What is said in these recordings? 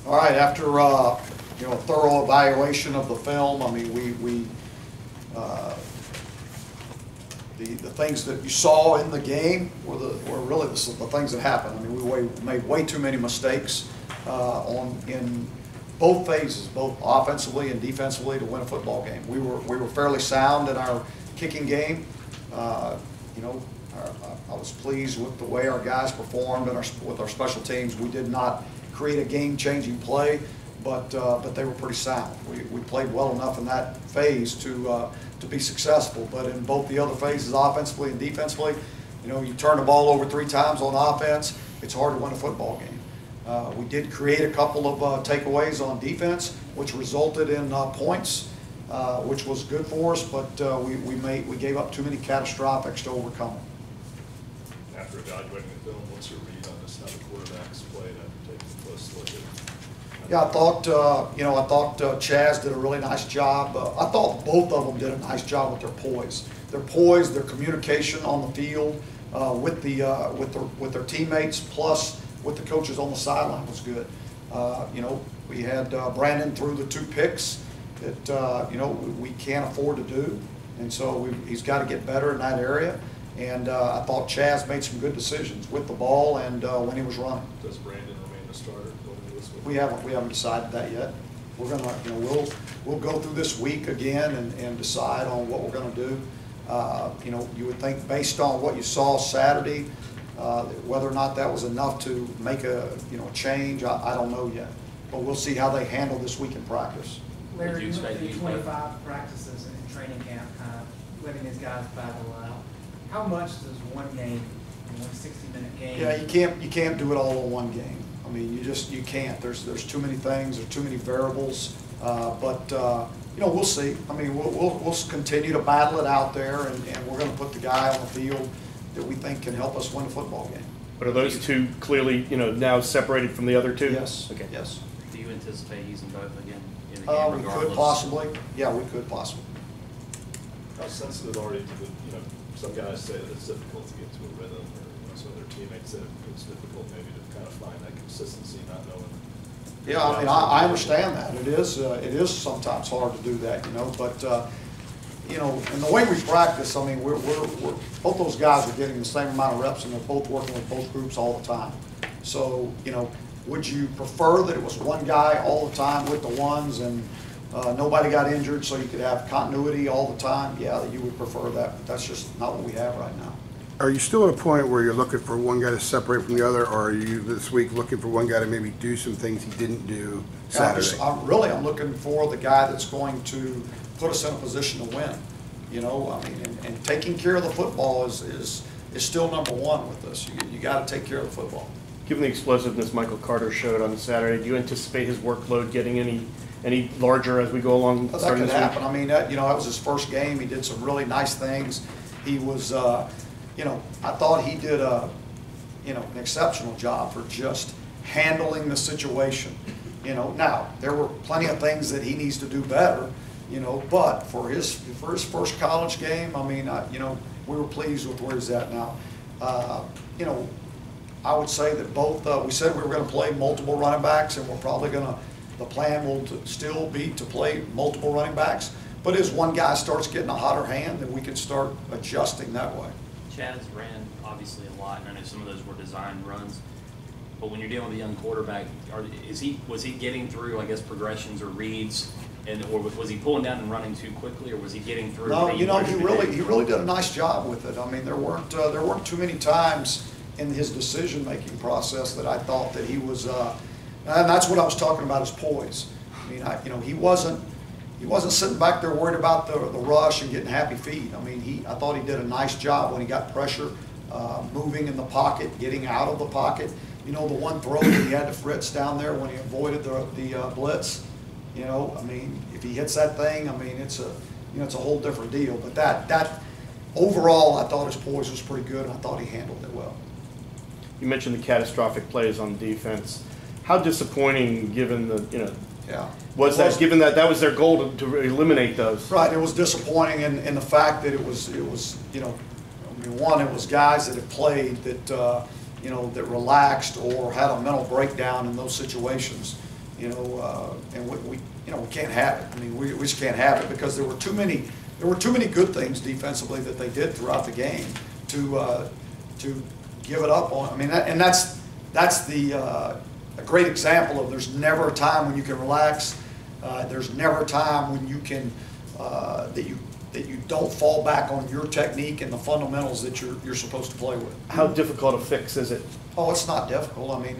All right, after a thorough evaluation of the film, I mean, the things that you saw in the game were really the things that happened. I mean, we made way too many mistakes in both phases, both offensively and defensively, to win a football game. We were fairly sound in our kicking game. I was pleased with the way our guys performed and with our special teams. We did not create a game-changing play, but they were pretty sound. We played well enough in that phase to be successful. But in both the other phases, offensively and defensively, you turn the ball over 3 times on offense, it's hard to win a football game. We did create a couple of takeaways on defense, which resulted in points, which was good for us, but we gave up too many catastrophics to overcome them. After evaluating the film, what's your read on this, how the quarterbacks played after taking a close look at it? Yeah, I thought Chaz did a really nice job. I thought both of them did a nice job with their poise. Their poise, their communication on the field with their teammates, plus with the coaches on the sideline was good. We had Brandon threw the 2 picks that we can't afford to do, and so he's got to get better in that area. And I thought Chaz made some good decisions with the ball and when he was running. Does Brandon remain the starter going into this week? We haven't decided that yet. We're gonna we'll go through this week again and decide on what we're gonna do. You would think based on what you saw Saturday, whether or not that was enough to make a change, I don't know yet. But we'll see how they handle this week in practice. Larry, you went through 25 practices in training camp, letting these guys battle out. How much does one game, one 60-minute game? Yeah, you can't do it all in one game. I mean, you can't. There's too many things. There's too many variables. But we'll see. I mean, we'll continue to battle it out there, and we're going to put the guy on the field that we think can help us win a football game. But are those 2 clearly now separated from the other 2? Yes. Okay. Yes. Do you anticipate using both again in the game? We could possibly. Yeah, we could possibly. How sensitive are you to the, some guys say that it's difficult to get to a rhythm, or some of their teammates say it's difficult maybe to kind of find that consistency, not knowing. Yeah, I mean, I understand that. It is sometimes hard to do that, but and the way we practice, I mean, we're both those guys are getting the same amount of reps, and they're both working with both groups all the time. So, would you prefer that it was one guy all the time with the ones and nobody got injured, so you could have continuity all the time? Yeah, you would prefer that, but that's just not what we have right now. Are you still at a point where you're looking for one guy to separate from the other, or are you this week looking for one guy to maybe do some things he didn't do Saturday? I'm looking for the guy that's going to put us in a position to win. I mean, and taking care of the football is still number one with us. You got to take care of the football. Given the explosiveness Michael Carter showed on Saturday, do you anticipate his workload getting any larger as we go along? That could happen. I mean, that was his first game. He did some really nice things. He was, I thought he did an exceptional job for just handling the situation. Now there were plenty of things that he needs to do better. But for his first college game, I mean, we were pleased with where he's at now. I would say that both. We said we were going to play multiple running backs, and we're probably going to. The plan will still be to play multiple running backs, but as one guy starts getting a hotter hand, then we can start adjusting that way. Chaz ran obviously a lot, and I know some of those were designed runs. But when you're dealing with a young quarterback, was he getting through, I guess, progressions or reads, or was he pulling down and running too quickly, or was he getting through? No, he really did a nice job with it. I mean, there weren't too many times in his decision-making process that I thought that he was. And that's what I was talking about, his poise. I mean, he wasn't sitting back there worried about the rush and getting happy feet. I mean, I thought he did a nice job when he got pressure, moving in the pocket, getting out of the pocket. The one throw that he had to Fritz down there when he avoided the blitz. I mean, if he hits that thing, I mean, it's a whole different deal. But that overall, I thought his poise was pretty good, and I thought he handled it well. You mentioned the catastrophic plays on defense. How disappointing, given the given that was their goal to eliminate those? Right. It was disappointing in the fact that it was one, it was guys that had played that that relaxed or had a mental breakdown in those situations. and we can't have it. I mean, we just can't have it because there were too many good things defensively that they did throughout the game to give it up on. I mean, and that's a great example of there's never a time when you can relax. There's never a time when you can that you don't fall back on your technique and the fundamentals that you're supposed to play with. How difficult a fix is it? Oh, it's not difficult. I mean,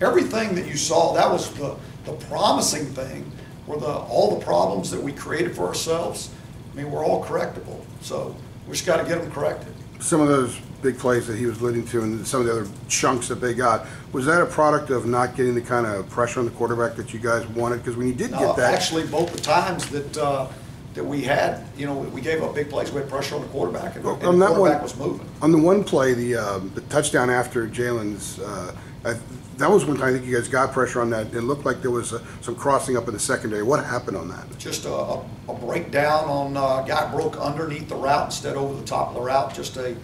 everything that you saw, that was the promising thing, were all the problems that we created for ourselves. I mean, we're all correctable, so we just got to get them corrected. Some of those big plays that he was alluding to and some of the other chunks that they got, was that a product of not getting the kind of pressure on the quarterback that you guys wanted? Because when you did get that... Actually, both the times that we had, we gave up big plays, we had pressure on the quarterback, and the quarterback was moving. On the one play, the touchdown after Jalen's, that was one time I think you guys got pressure on that. It looked like there was some crossing up in the secondary. What happened on that? Just a breakdown on a guy broke underneath the route instead over the top of the route. Just a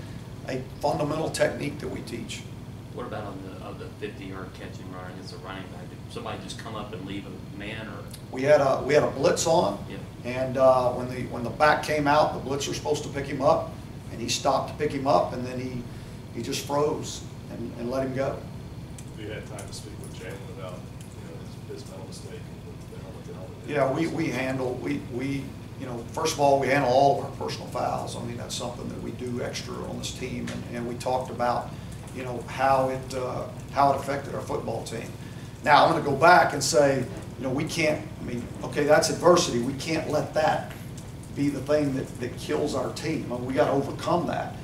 fundamental technique that we teach. What about on the 50-yard catch and run against the running back? Did somebody just come up and leave a man, or? We had a blitz on, yeah. And when the back came out, the blitzer was supposed to pick him up, and he stopped to pick him up, and then he just froze and let him go. We had time to speak with Jalen about his mental mistake and the helmet. Yeah, first of all, we handle all of our personal fouls. I mean, that's something that we do extra on this team, and we talked about how it affected our football team. Now I'm going to go back and say, we can't. I mean, okay, that's adversity. We can't let that be the thing that kills our team. I mean, we got to overcome that.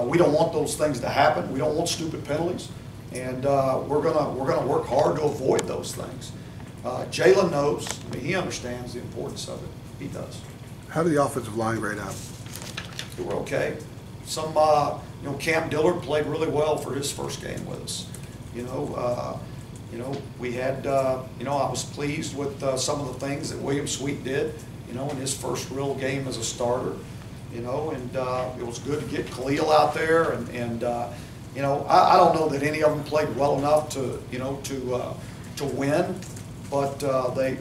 We don't want those things to happen. We don't want stupid penalties, and we're gonna work hard to avoid those things. Jalen knows. I mean, he understands the importance of it. He does. How did the offensive line grade out? They were okay. Some, Cam Dillard played really well for his first game with us. We had, I was pleased with some of the things that William Sweet did, in his first real game as a starter, and it was good to get Khalil out there, and I don't know that any of them played well enough to win, but they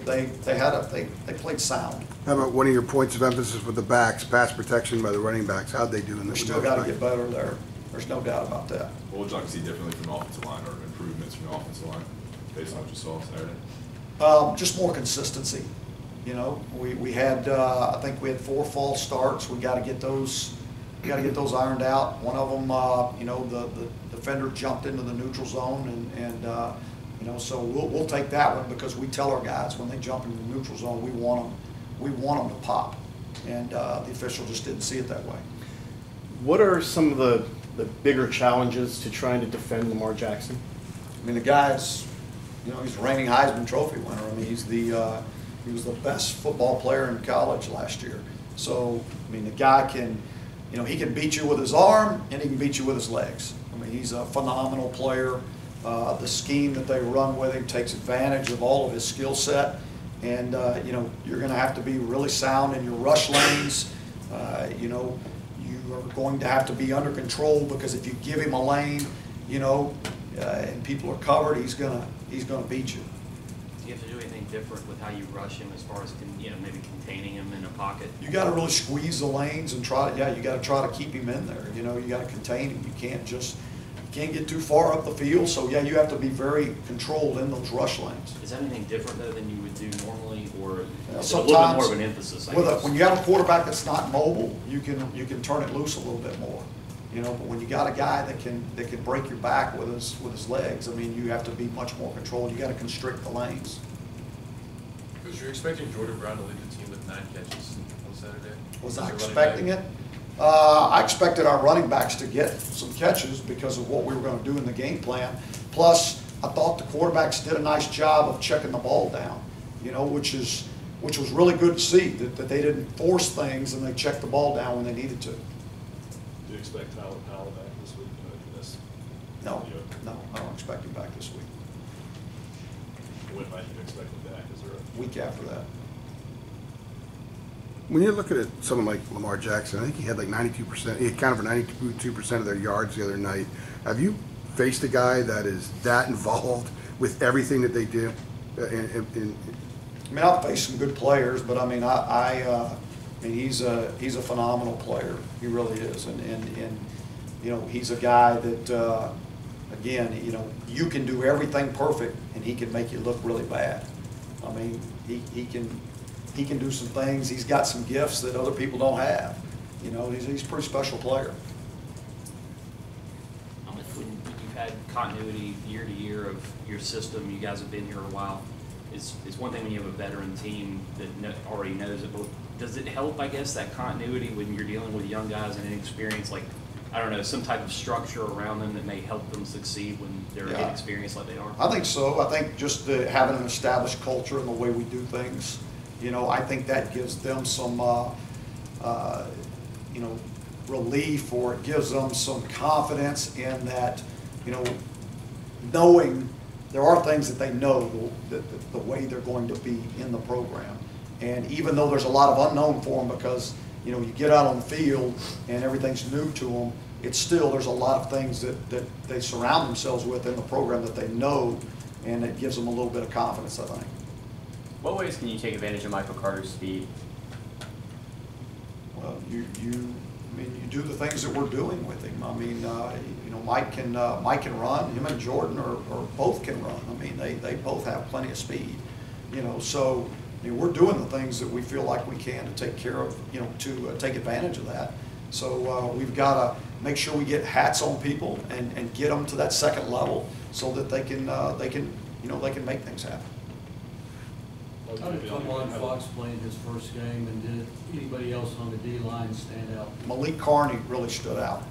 played sound. How about one of your points of emphasis with the backs, pass protection by the running backs? How'd they do in this? We still got to get better there. There's no doubt about that. What would you like to see differently from the offensive line, or improvements from the offensive line based on what you saw Saturday? Just more consistency. We had I think we had 4 false starts. We got to get those. We got to get those ironed out. One of them, the defender jumped into the neutral zone, and so we'll take that one because we tell our guys when they jump into the neutral zone, we want them to pop, and the official just didn't see it that way. What are some of the bigger challenges to trying to defend Lamar Jackson? I mean, the guy's, he's a reigning Heisman Trophy winner. I mean, he was the best football player in college last year. So, I mean, the guy can, he can beat you with his arm and he can beat you with his legs. I mean, he's a phenomenal player. The scheme that they run with him takes advantage of all of his skill set. And, you're going to have to be really sound in your rush lanes. You are going to have to be under control because if you give him a lane, and people are covered, he's gonna beat you. Do you have to do anything different with how you rush him as far as maybe containing him in a pocket? You got to really squeeze the lanes and you got to try to keep him in there. You got to contain him. You can't get too far up the field. So yeah, you have to be very controlled in those rush lanes. Is that anything different though than you would do normally, or is it a sometimes little bit more of an emphasis? When you have a quarterback that's not mobile, you can turn it loose a little bit more. But when you got a guy that can break your back with his legs, I mean, you have to be much more controlled. You got to constrict the lanes. Was you expecting Jordan Brown to lead the team with 9 catches on Saturday? Was I expecting it? I expected our running backs to get some catches because of what we were going to do in the game plan. Plus, I thought the quarterbacks did a nice job of checking the ball down, which was really good to see, that they didn't force things and they checked the ball down when they needed to. Do you expect Tyler Powell back this week? No, I don't expect him back this week. When might you expect him back? Is there a week after that? When you're looking at someone like Lamar Jackson, I think he had like 92%. He accounted for 92% of their yards the other night. Have you faced a guy that is that involved with everything that they do? I mean, I've faced some good players, but I mean, I mean, he's a phenomenal player. He really is, and you know, he's a guy that again, you know, you can do everything perfect, and he can make you look really bad. I mean, he can do some things. He's got some gifts that other people don't have. You know, he's a pretty special player. When you've had continuity year to year of your system, you guys have been here a while. It's one thing when you have a veteran team that already knows it, but does it help, I guess, that continuity when you're dealing with young guys and inexperienced, like, I don't know, some type of structure around them that may help them succeed when they're inexperienced like they are? I think so. I think just having an established culture in the way we do things, you know, I think that gives them some, you know, relief, or it gives them some confidence in that, you know, knowing there are things that they know the way they're going to be in the program. And even though there's a lot of unknown for them, because, you know, you get out on the field and everything's new to them, it's still, there's a lot of things that they surround themselves with in the program that they know, and it gives them a little bit of confidence, I think. What ways can you take advantage of Michael Carter's speed? Well, I mean, you do the things that we're doing with him. I mean, you know, Mike can run. Him and Jordan or both can run. I mean, they both have plenty of speed. You know, so I mean, we're doing the things that we feel like we can to take care of, you know, to take advantage of that. So we've got to make sure we get hats on people and get them to that second level so that they can you know, they can make things happen. How did Kamon Fox play in his first game, and did anybody else on the D-line stand out? Malik Carney really stood out.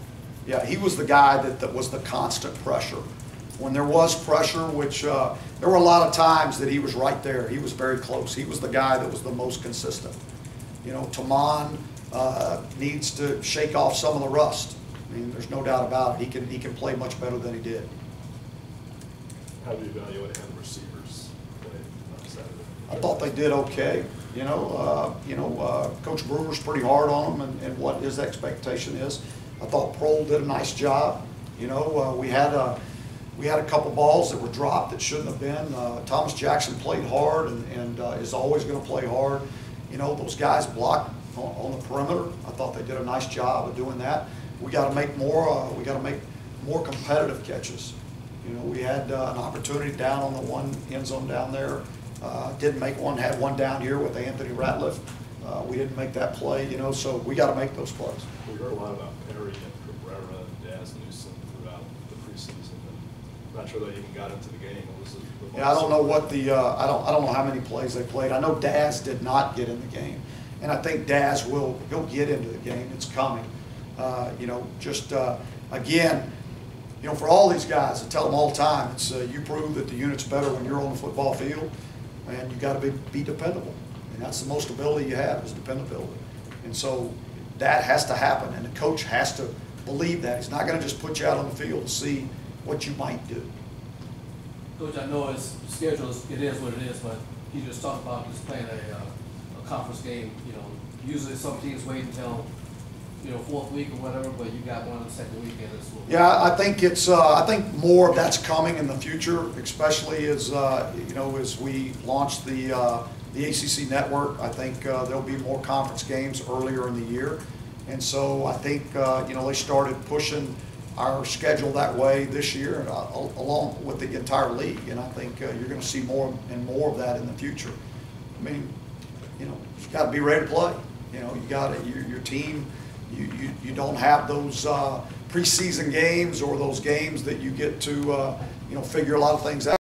Yeah, he was the guy that was the constant pressure. When there was pressure, which there were a lot of times that he was right there. He was very close. He was the guy that was the most consistent. You know, Tamon needs to shake off some of the rust. I mean, there's no doubt about it. He can play much better than he did. How do you evaluate how the receivers played on Saturday? I thought they did okay. You know, Coach Brewer's pretty hard on them and what his expectation is. I thought Prohl did a nice job. You know, we had a couple balls that were dropped that shouldn't have been. Thomas Jackson played hard and is always going to play hard. You know, those guys blocked on the perimeter. I thought they did a nice job of doing that. We got to make more. We got to make more competitive catches. You know, we had an opportunity down on the one end zone down there. Didn't make one. Had one down here with Anthony Ratliff. We didn't make that play. You know, so we got to make those plays. We heard a lot about Perry and Cabrera and Daz Newsome throughout the preseason. I'm not sure they even got into the game. Yeah, I don't know what the I don't know how many plays they played. I know Daz did not get in the game, and I think Daz he'll get into the game. It's coming. You know, just again, you know, for all these guys, I tell them all the time, it's you prove that the unit's better when you're on the football field, and you got to be dependable. And that's the most ability you have is dependability. And so that has to happen, and the coach has to believe that. He's not going to just put you out on the field to see what you might do. Coach, I know his schedule it is what it is, but you just talked about just playing a conference game. You know, usually some teams wait until, you know, fourth week or whatever, but you got one on the second weekend. Yeah, I think it's. I think more of that's coming in the future, especially as you know, as we launch the ACC network. I think there'll be more conference games earlier in the year, and so I think you know, they started pushing our schedule that way this year, along with the entire league. And I think you're going to see more and more of that in the future. I mean, you know, you've got to be ready to play. You know, you got to your team. You don't have those preseason games or those games that you get to you know, figure a lot of things out.